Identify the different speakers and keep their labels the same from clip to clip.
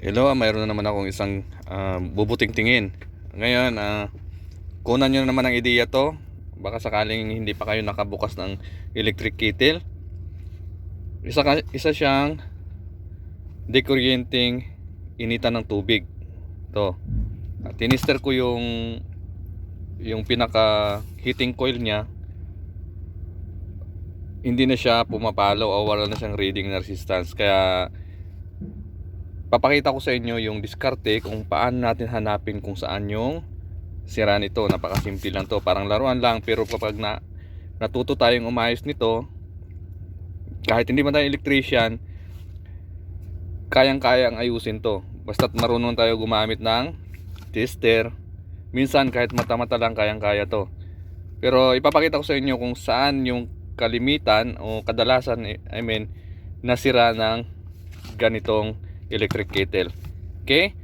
Speaker 1: Hello, mayroon na naman akong isang bubuting tingin. Ngayon, kunan nyo na naman ang ideya to. Baka sakaling hindi pa kayo nakabukas ng electric kettle. Isa siyang dekuryenting initan ng tubig. To. Tinister ko yung pinaka heating coil niya. Hindi na siya pumapalo o wala na siyang reading na resistance. Kaya papakita ko sa inyo yung diskarte kung paano natin hanapin kung saan yung sira nito. Napakasimple lang to, parang laruan lang, pero kapag natuto tayong umayos nito, kahit hindi man tayo electrician, kayang-kaya ang ayusin to. Basta't marunong tayo gumamit ng tester. Minsan kahit mata-mata lang kayang-kaya to. Pero ipapakita ko sa inyo kung saan yung kalimitan o kadalasan, nasira ng ganitong electric kettle. Okay?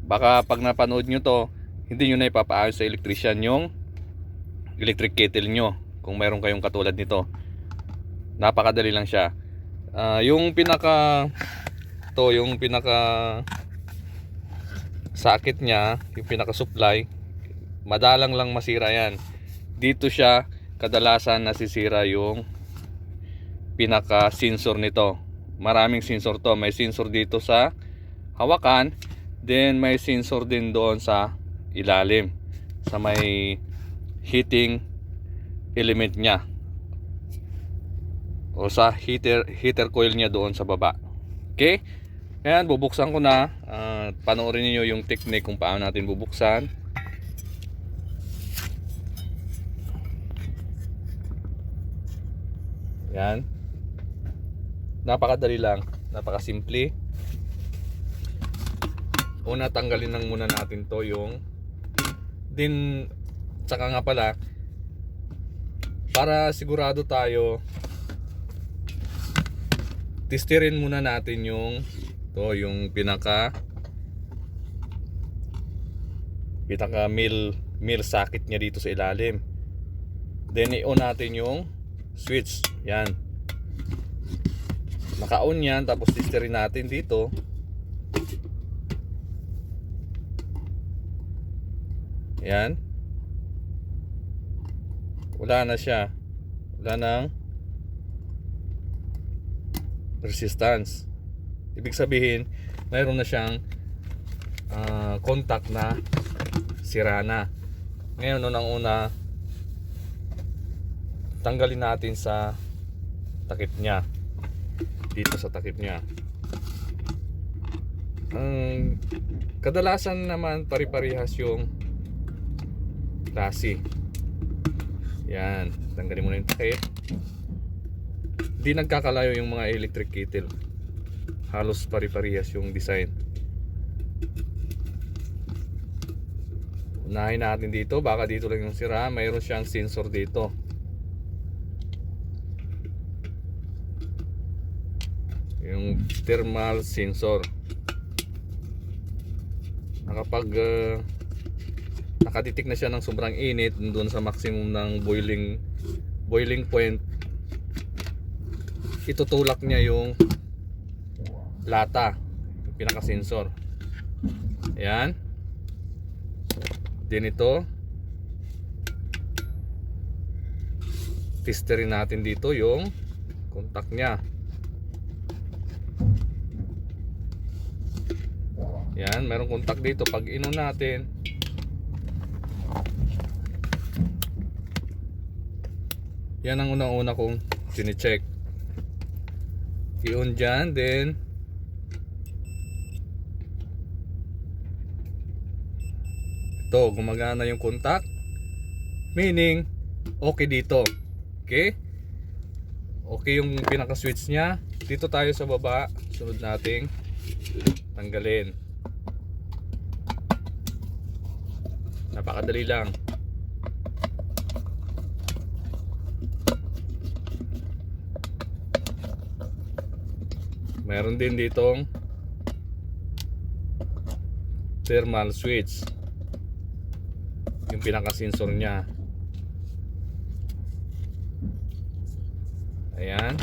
Speaker 1: Baka pag napanood nyo to, hindi nyo na ipapaayos sa electrician yung electric kettle nyo kung mayroon kayong katulad nito. Napakadali lang siya. Yung pinaka socket nya, yung pinaka supply, madalang lang masira yan. Dito siya kadalasan nasisira yung pinaka sensor nito. Maraming sensor to. May sensor dito sa hawakan, then may sensor din doon sa ilalim, sa may heating element nya o sa heater coil nya doon sa baba. Okay? Ayan, bubuksan ko na. Panoorin niyo yung technique kung paano natin bubuksan. Yan. Napakadali lang, napakasimple. Una, tanggalin lang muna natin to yung tsaka nga pala, para sigurado tayo, testerin muna natin yung pinaka mill socket nya dito sa ilalim. Then i-on natin yung switch. Yan, naka-on yan. Tapos testerin natin dito. Yan, wala na siya, wala nang resistance. Ibig sabihin mayroon na siyang contact na sira na. Ngayon, unang-una, tanggalin natin sa takip nya, dito sa takip nya. Kadalasan naman pari-parihas yung klase. Yan, tanggalin mo na yung takip. Di nagkakalayo yung mga electric kettle, halos pari-parihas yung design. Unahin natin dito, baka dito lang yung sira. Mayroon siyang sensor dito. Yung thermal sensor. Nakadetect na siya ng sobrang init doon sa maximum ng boiling point, itutulak niya yung lata, yung pinaka sensor. Ayan. Din ito, testerin natin dito yung contact niya. Yan, mayroong contact dito. Pag in-on natin, yan ang unang-una kong sine-check. I-on dyan, then ito, gumagana yung contact, meaning okay dito. Okay? Okay yung pinaka switch nya. Dito tayo sa baba, sunod nating tanggalin. Napakadali lang. Meron din ditong thermal switch, yung pinaka sensor nya. Ayan.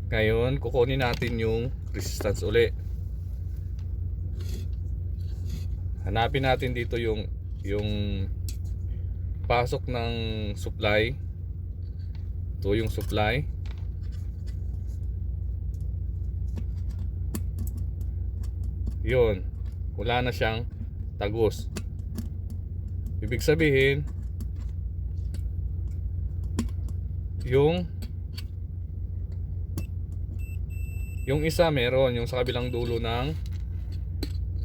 Speaker 1: Ngayon, kukunin natin yung resistance uli. Hanapin natin dito yung pasok ng supply. Ito yung supply. Yun, wala na siyang tagos. Ibig sabihin, yung isa meron, yung sa kabilang dulo ng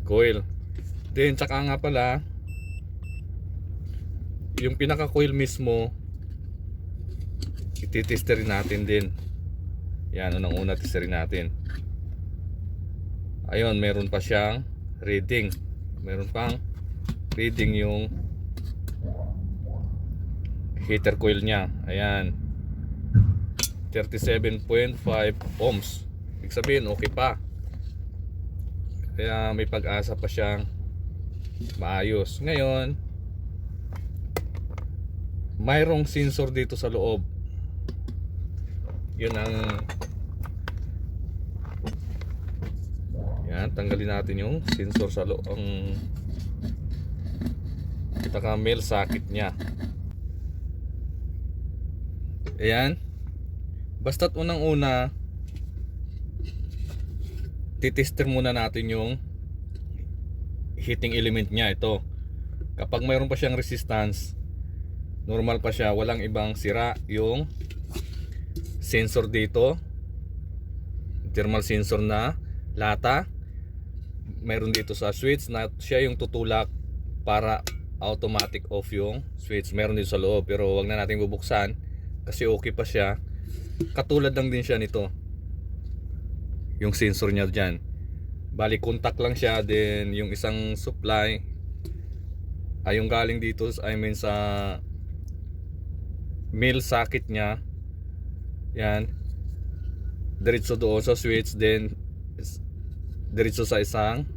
Speaker 1: coil. Then tsaka nga pala, yung pinaka coil mismo, ititesterin natin din. Yan, unang-una testerin natin. Ayun, meron pa siyang reading. Meron pang reading yung heater coil niya. Ayan, 37.5 ohms. Ibig sabihin, okay pa. Kaya may pag-asa pa siyang maayos. Ngayon, mayroong sensor dito sa loob. Yun ang yan, tanggalin natin yung sensor sa loob, ang male socket niya. Ayan, basta't unang-una titester muna natin yung heating element niya. Ito, kapag mayroon pa siyang resistance, normal pa siya, walang ibang sira yung sensor dito, thermal sensor na lata. Mayroon dito sa switch na siya yung tutulak para automatic off yung switch. Meron dito sa loob, pero wag na natin bubuksan kasi okay pa siya. Katulad lang din siya nito, yung sensor niya dyan. Bali contact lang siya. Then yung isang supply ay yung galing dito, I mean sa male socket niya. Yan, diretso doon sa switch, then diretso sa isang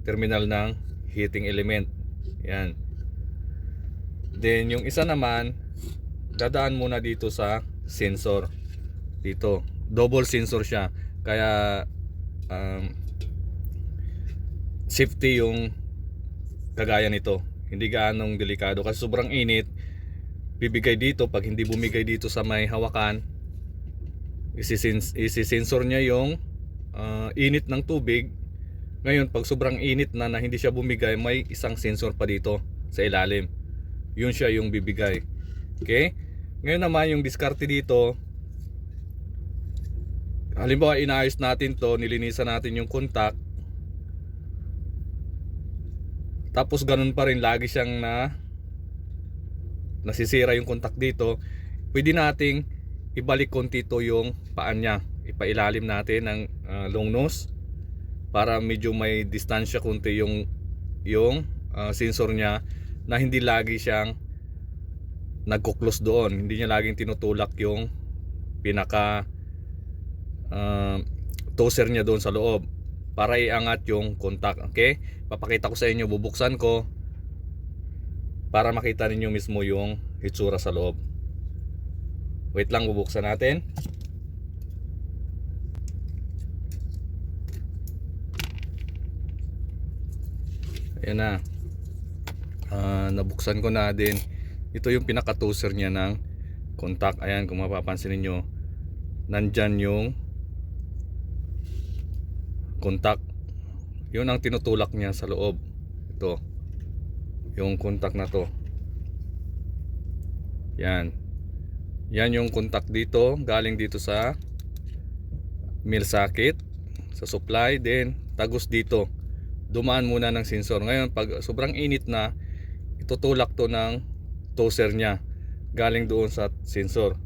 Speaker 1: terminal ng heating element. Yan. Then yung isa naman, dadaan muna dito sa sensor. Dito, double sensor siya. Kaya safety yung kagaya nito. Hindi gaanong delikado kasi sobrang init. Bibigay dito, pag hindi bumigay dito sa may hawakan, isi-sensor niya yung init ng tubig. Ngayon, pag sobrang init na hindi siya bumigay, may isang sensor pa dito sa ilalim. Yun siya yung bibigay. Okay? Ngayon naman, yung diskarte dito, halimbawa inaayos natin to, nilinisan natin yung contact, tapos ganun pa rin, lagi siyang nasisira yung contact dito. Pwede nating ibalik konti to yung paan niya, ipailalim natin ng long nose para medyo may distansya konti yung sensor niya, na hindi lagi siyang nagkuklose doon, hindi niya laging tinutulak yung pinaka toser niya doon sa loob para iangat yung contact. Okay, papakita ko sa inyo, bubuksan ko para makita ninyo mismo yung hitsura sa loob. Wait lang, bubuksan natin. Ayan na, nabuksan ko na din. Ito yung pinaka-toser niya ng contact. Ayan, kung mapapansin niyo, nandyan yung contact. Yun ang tinutulak niya sa loob. Ito, yung contact na to. Yan. Yan yung contact dito, galing dito sa male socket, sa supply, then tagos dito. Dumaan muna ng sensor. Ngayon, pag sobrang init na, itutulak to ng toser niya galing doon sa sensor.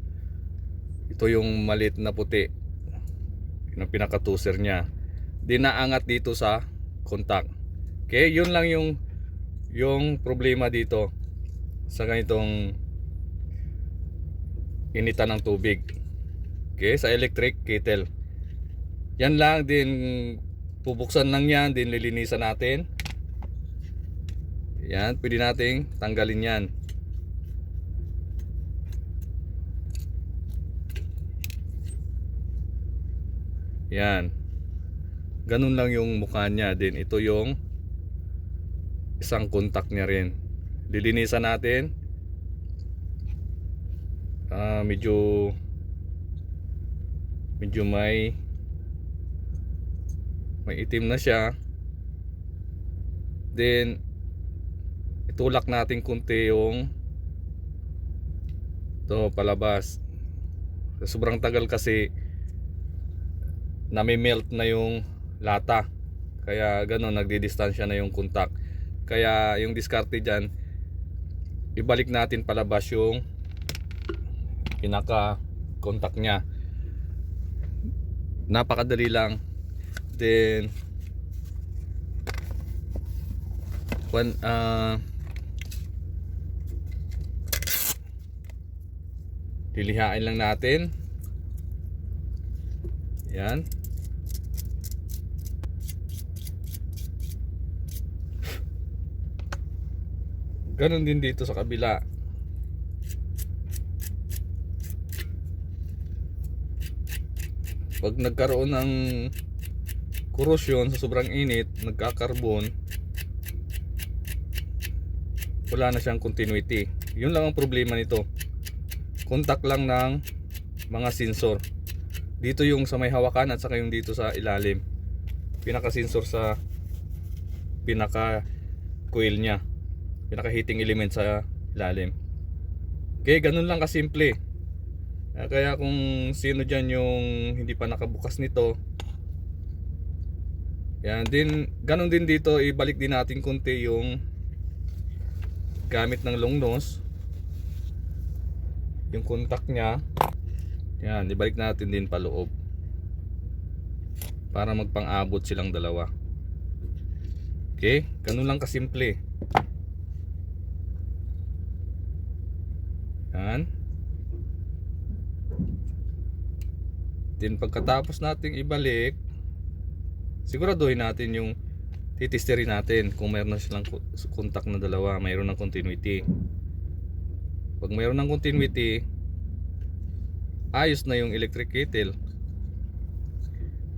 Speaker 1: Ito yung maliit na puti, yung pinaka-toser niya. Dinaangat dito sa contact. Okay, yun lang yung problema dito sa ganitong initan ng tubig. Okay, sa electric kettle. Yan lang din, pupuksan lang yan, din lilinisan natin. Yan, pwede nating tanggalin yan. Yan. Ganun lang yung mukha niya. Din ito yung isang contact niya rin. Lilinisan natin. Medyo may itim na siya. Then itulak natin kunti yung to palabas. Sobrang tagal kasi nami-melt na yung lata, kaya gano'n, nagdidistansya na yung contact. Kaya yung diskarte dyan, ibalik natin palabas yung pinaka contact nya. Napakadali lang. Then lilihain lang natin. Yan. Ganon din dito sa kabila. Pag nagkaroon ng korosyon sa sobrang init, nagkakarbon, wala na siyang continuity. Yun lang ang problema nito. Contact lang ng mga sensor. Dito yung sa may hawakan at saka yung dito sa ilalim. Pinaka sensor sa pinaka coil nya, pinaka heating element sa ilalim. Okay, ganun lang kasimple. Kaya kung sino dyan yung hindi pa nakabukas nito, yan din, ganun din dito, ibalik din natin konti yung gamit ng long nose, yung contact nya. Yan, ibalik natin din paloob para magpang-abot silang dalawa. Okay, ganun lang kasimple. Yan. Then pagkatapos nating ibalik, siguraduhin natin yung titisterin natin kung mayroon na silang contact na dalawa, mayroon ng continuity. Pag mayroon ng continuity, ayos na yung electric kettle.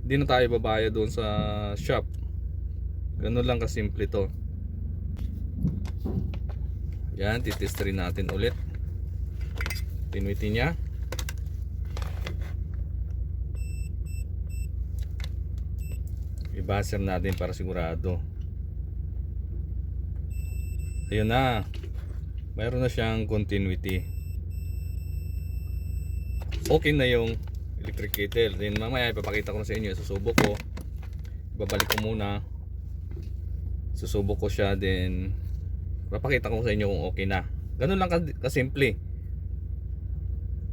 Speaker 1: Hindi na tayo babaya doon sa shop. Ganun lang kasimple to. Yan, titisterin natin ulit continuity nya. I-buzzer natin para sigurado. Ayun na, mayroon na siyang continuity. Okay na yung electric kettle. Then mamaya ipapakita ko na sa inyo, susubok ko, babalik ko muna, susubok ko siya, then papakita ko sa inyo kung okay na. Ganun lang kasimple.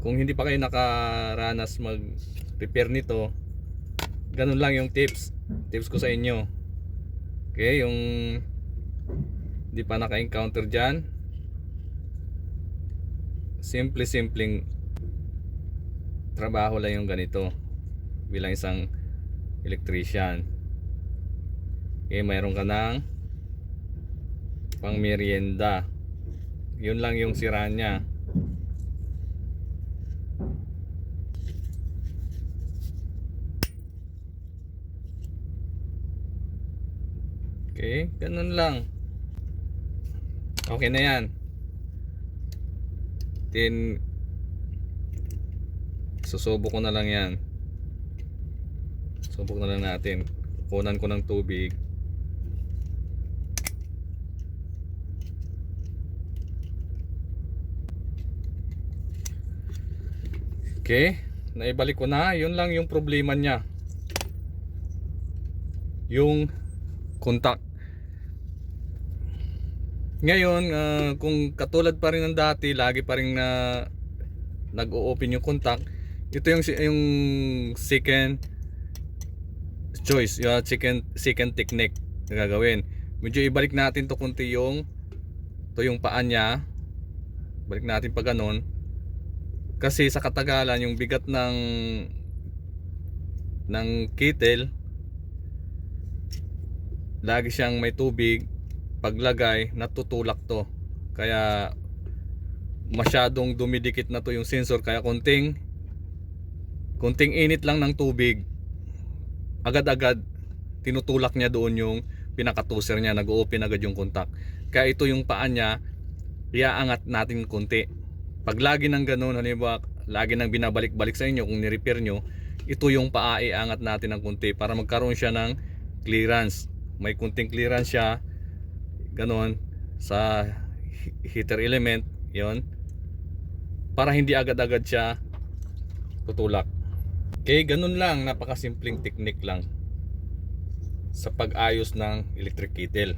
Speaker 1: Kung hindi pa kayo nakaranas mag repair nito, ganun lang yung tips ko sa inyo. Okay, yung hindi pa naka-encounter dyan, simpleng trabaho lang yung ganito bilang isang electrician. Okay, mayroon ka ng pang merienda. Yun lang yung sira nya. Okay, ganun lang. Okay na yan. Then susubok ko na lang yan. Subok na lang natin. Kunan ko ng tubig. Okay, naibalik ko na. Yun lang yung problema niya, yung contact. Ngayon, kung katulad pa rin ng dati, lagi pa rin nag-o-open yung contact, ito yung second choice, yung second technique na gagawin. Medyo ibalik natin to kunti yung paa niya. Balik natin pa ganun. Kasi sa katagalan, yung bigat ng kettle, lagi siyang may tubig. Paglagay, natutulak to. Kaya masyadong dumidikit na to yung sensor. Kaya konting init lang ng tubig, agad-agad tinutulak niya doon yung pinaka-toaster niya, nag-open agad yung contact. Kaya ito yung paa niya, iaangat natin konti. Pag lagi nang ganun, halimbawa lagi nang binabalik-balik sa inyo kung ni-repair nyo, ito yung paa, iangat natin ng konti para magkaroon siya ng clearance. May kunting clearance siya, ganun, sa heater element, yon, para hindi agad-agad siya tutulak. Okay, ganun lang, napakasimpleng technique lang sa pag-ayos ng electric kettle.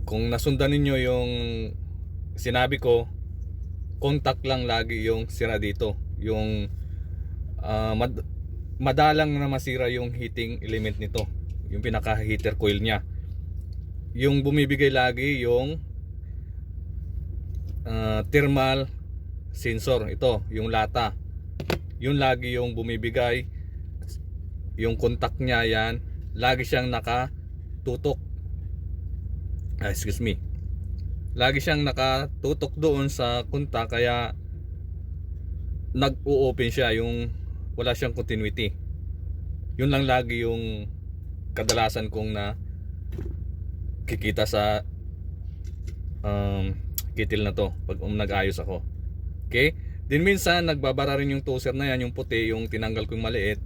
Speaker 1: Kung nasundan ninyo yung sinabi ko, contact lang lagi yung sira dito. Yung madalang na masira yung heating element nito, yung pinaka heater coil nya. Yung bumibigay lagi yung thermal sensor, ito yung lata, yun lagi yung bumibigay. Yung contact nya yan, lagi siyang nakatutok, lagi siyang nakatutok doon sa contact, kaya nag-o-open siya, yung wala siyang continuity. Yun lang lagi yung kadalasan kong na kikita sa kettle na to pag nag-ayos ako. Okay? Din minsan nagbabara rin yung toaster na yan, yung puti, yung tinanggal ko yung maliit.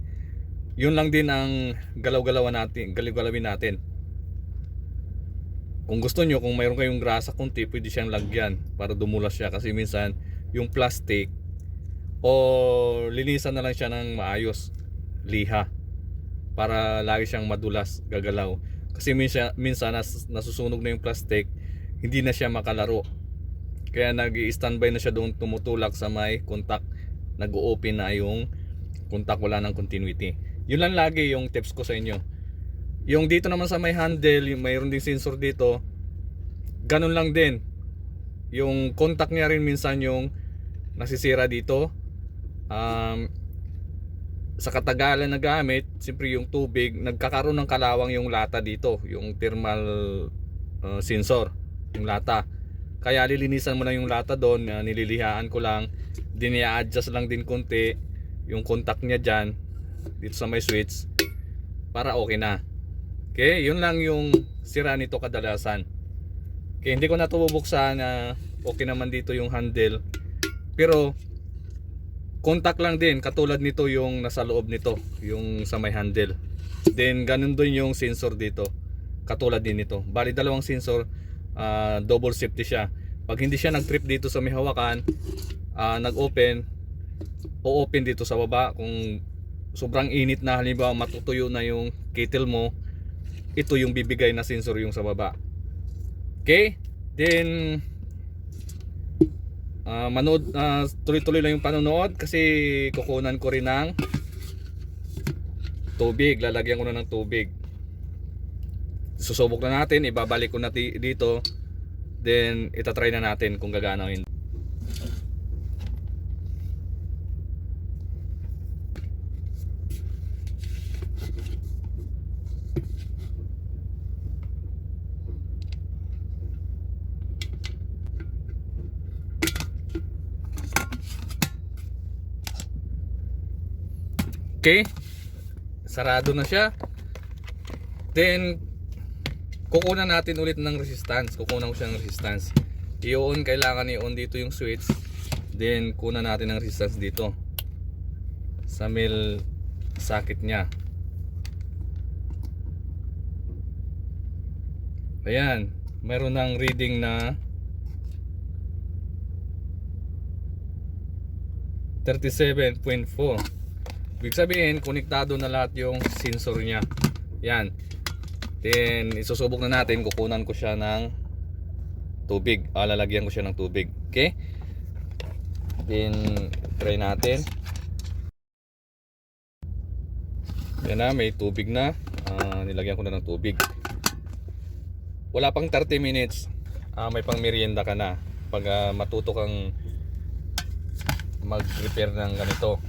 Speaker 1: Yun lang din ang galaw-galawin natin. Kung gusto nyo, kung mayroon kayong grasa kunti, pwede siyang lagyan para dumulas siya, kasi minsan yung plastic, o linisan na lang siya ng maayos, liha, para lagi siyang madulas, gagalaw. Kasi minsan nasusunog na yung plastic, hindi na siya makalaro. Kaya nag-i-standby na siya doon, tumutulak sa may contact, nag-o-open na yung contact, wala ng continuity. Yun lang lagi yung tips ko sa inyo. Yung dito naman sa may handle, yung mayroon din sensor dito, ganun lang din. Yung contact niya rin minsan yung nasisira dito. Sa katagalan na gamit, siyempre yung tubig, nagkakaroon ng kalawang yung lata dito, yung thermal sensor, yung lata. Kaya lilinisan mo lang yung lata doon, nililihaan ko lang, dinia-adjust lang din konti yung contact niya dyan, dito sa may switch, para okay na. Okay, yun lang yung sira nito kadalasan. Okay, hindi ko na ito bubuksan, okay naman dito yung handle, pero contact lang din, katulad nito yung nasa loob nito, yung sa may handle. Then ganun din yung sensor dito, katulad din nito. Bali dalawang sensor, double safety siya. Pag hindi siya nag-trip dito sa may hawakan, nag-open, o-open dito sa baba. Kung sobrang init na, halimbawa matutuyo na yung kettle mo, ito yung bibigay na sensor yung sa baba. Okay, then tuloy-tuloy lang yung panonood, kasi kukunan ko rin ng tubig, lalagyan ko na ng tubig. Susubok na natin, ibabalik ko na dito, then itatry na natin kung gagana o hindi. Okay, sarado na siya. Then kukunan natin ulit ng resistance. Kukunan ko siya ng resistance. I-on, kailangan i-on dito yung switch. Then kunan natin ng resistance dito sa male socket nya. Ayan, meron ng reading na 37.4. Ibig sabihin, konektado na lahat yung sensor nya. Yan. Then isusubok na natin, kukunan ko siya ng tubig, lalagyan ko siya ng tubig. Okay, then try natin. Yan na, may tubig na. Nilagyan ko na ng tubig. Wala pang 30 minutes, may pang merienda ka na pag matuto kang mag-repair ng ganito,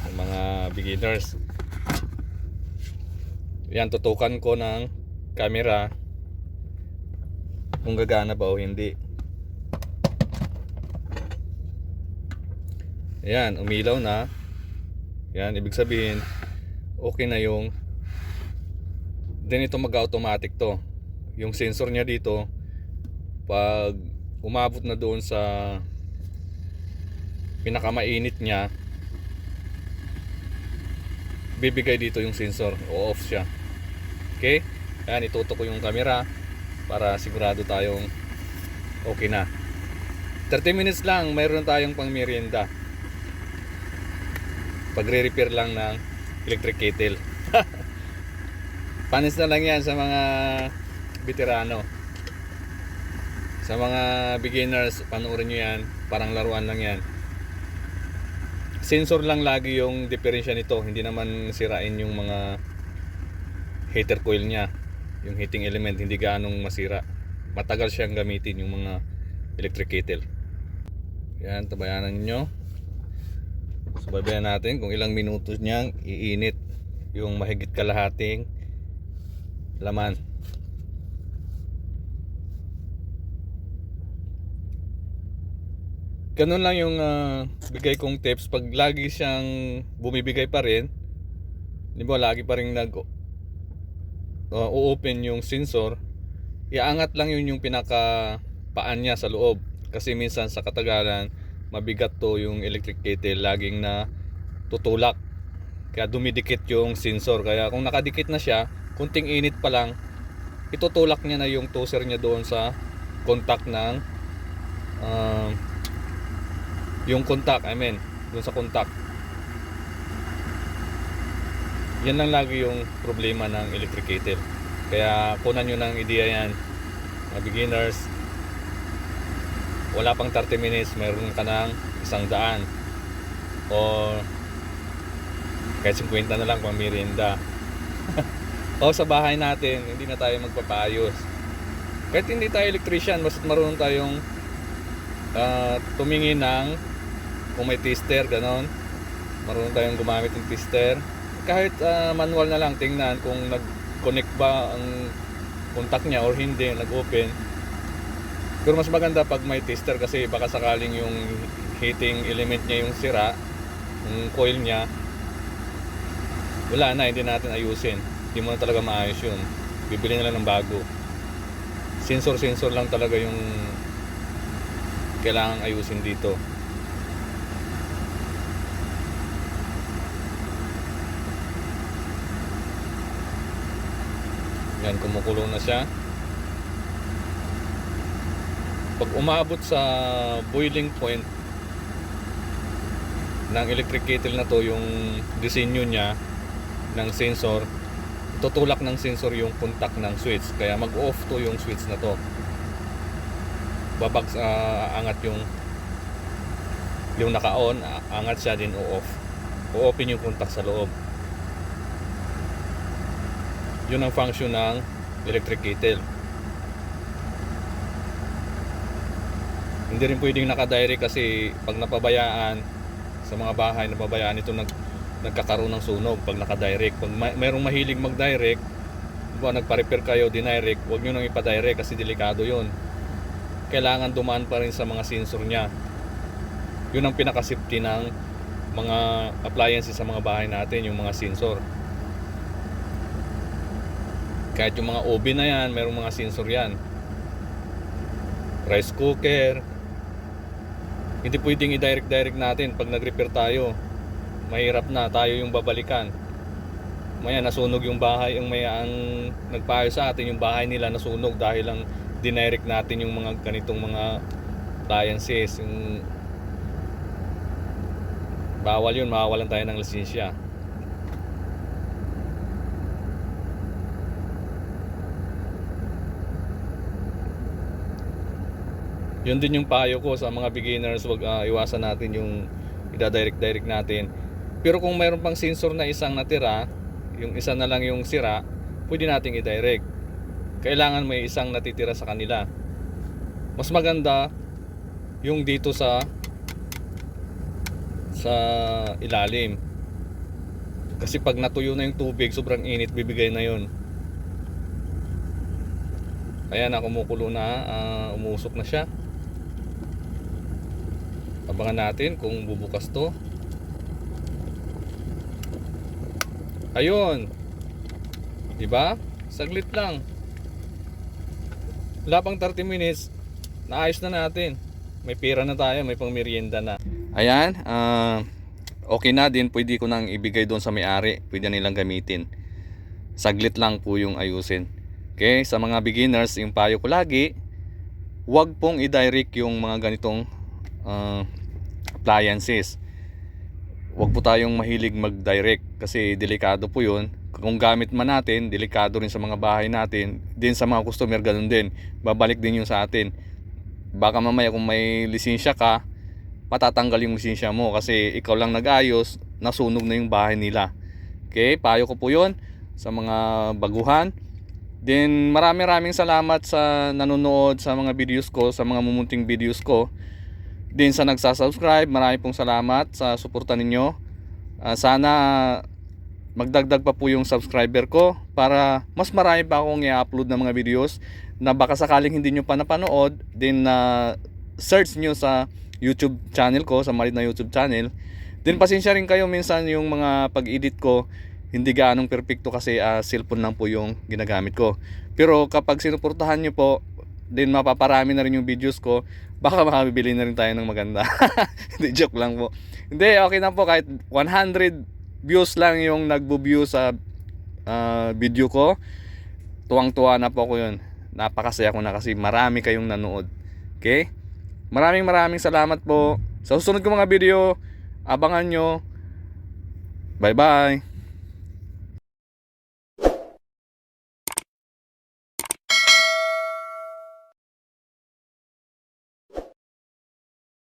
Speaker 1: yung mga beginners. Yan, tutukan ko ng camera kung gagana ba o hindi. Ayan, umilaw na. Yan, ibig sabihin okay na yung Then ito mag-automatic to. Yung sensor niya dito, pag umabot na doon sa pinakamainit niya, bibigay dito yung sensor, o off siya. Okay? Ayan, itutok ko yung camera para sigurado tayong okay na. 30 minutes lang, mayroon tayong pang merienda. Pagre-repair lang ng electric kettle. Panis na lang yan sa mga veterano. Sa mga beginners, panoorin nyo yan. Parang laruan lang yan. Sensor lang lagi yung diferensya nito. Hindi naman sirain yung mga heater coil nya. Yung heating element, hindi ganong masira. Matagal siyang gamitin yung mga electric kettle. Yan, tabayanan nyo. Subaybayan natin kung ilang minutos niyang iinit yung mahigit kalahating laman. Ganun lang yung bigay kong tips. Pag lagi siyang bumibigay pa rin, di ba, lagi pa rin open yung sensor, iangat lang yun yung pinaka paan niya sa loob. Kasi minsan sa katagalan, mabigat to yung electric kettle, laging na tutulak. Kaya dumidikit yung sensor. Kaya kung nakadikit na siya, kunting init pa lang, itutulak niya na yung toaster niya doon sa contact ng yung contact, doon sa contact. Yan lang lagi yung problema ng electric kettle. Kaya kunan nyo ng ideya yan, mga beginners. Wala pang 30 minutes, meron ka ng 100 o kahit 50 na lang pang merienda. O sa bahay natin, hindi na tayo magpapayos. Kahit hindi tayo electrician, basta marunong tayong tumingin ng kung may tester, ganon. Marunong tayong gumamit ng tester. Kahit manual na lang, tingnan kung nag-connect ba ang contact niya or hindi, nag-open. Pero mas maganda pag may tester kasi baka sakaling yung heating element niya yung sira, yung coil niya, wala na, hindi natin ayusin. Hindi mo na talaga maayos yun. Bibili na lang ng bago. Sensor lang talaga yung kailangang ayusin dito. Yan, kumukulo na siya. Pag umabot sa boiling point ng electric kettle na to, yung disenyo niya ng sensor, tutulak ng sensor yung contact ng switch. Kaya mag-off to yung switch na to. Angat yung naka-on, angat siya din o-off. O-open yung contact sa loob. Yun ang function ng electric kettle. Hindi rin pwedeng naka-direct kasi pag napabayaan sa mga bahay, napabayaan ito nagkakaroon ng sunog pag naka-direct. Pag mayroong mahilig mag-direct, nagpa-repair kayo, dinirect, huwag nyo nang ipa-direct kasi delikado yun. Kailangan dumaan pa rin sa mga sensor nya. Yun ang pinaka-safety ng mga appliances sa mga bahay natin, yung mga sensor. Kahit yung mga oven na yan, mayroong mga sensor yan. Rice cooker, hindi pwedeng i-direct natin pag nag-repair tayo. Mahirap na, tayo yung babalikan. Maya nasunog yung bahay, ang nagpaayos sa atin, yung bahay nila nasunog dahil lang dinirect natin yung mga ganitong mga appliances. Yung bawal yun, mawawalan tayo ng lisensya. Yun din yung payo ko sa mga beginners, wag iwasan natin yung ida-direct natin. Pero kung mayroon pang sensor na isang natira, yung isa na lang yung sira, pwede nating i-direct. Kailangan may isang natitira sa kanila. Mas maganda yung dito sa ilalim. Kasi pag natuyo na yung tubig, sobrang init, bibigay na yun. Ayan na, kumukulo na, umusok na siya. Abangan natin kung bubukas to. Ayun. Diba? Saglit lang. Wala pang 30 minutes, naayos na natin. May pera na tayo, may pang merienda na. Ayan, okay na din. Pwede ko nang ibigay doon sa may-ari. Pwede nilang gamitin. Saglit lang po yung ayusin. Okay, sa mga beginners, yung payo ko lagi, huwag pong i-direct yung mga ganitong appliances. Huwag po tayong mahilig mag-direct kasi delikado po yun. Kung gamit man natin, delikado rin sa mga bahay natin. Din sa mga customer, ganun din. Babalik din yun sa atin. Baka mamaya kung may lisensya ka, patatanggal yung lisensya mo kasi ikaw lang nag-ayos, nasunog na yung bahay nila. Okay, payo ko po yun sa mga baguhan. Then maraming salamat sa nanonood sa mga videos ko, sa mga mumunting videos ko. Din sa nagsasubscribe, marami pong salamat sa suporta ninyo. Sana magdagdag pa po yung subscriber ko para mas marami pa akong i-upload na mga videos na baka sakaling hindi nyo pa napanood. Then search nyo sa YouTube channel ko, sa maliit na YouTube channel. Then pasensya rin kayo minsan yung mga pag-edit ko hindi gaanong perfecto kasi cellphone lang po yung ginagamit ko. Pero kapag sinuportahan nyo po, then mapaparami na rin yung videos ko, baka makabibili na rin tayo ng maganda. Hindi, joke lang po. Hindi, okay na po kahit 100 views lang yung nagbo-view sa video ko. Tuwang-tuwa na po ako yun. Napakasaya ko na kasi marami kayong nanood. Okay? Maraming salamat po. Sa susunod ko mga video, abangan nyo. Bye bye.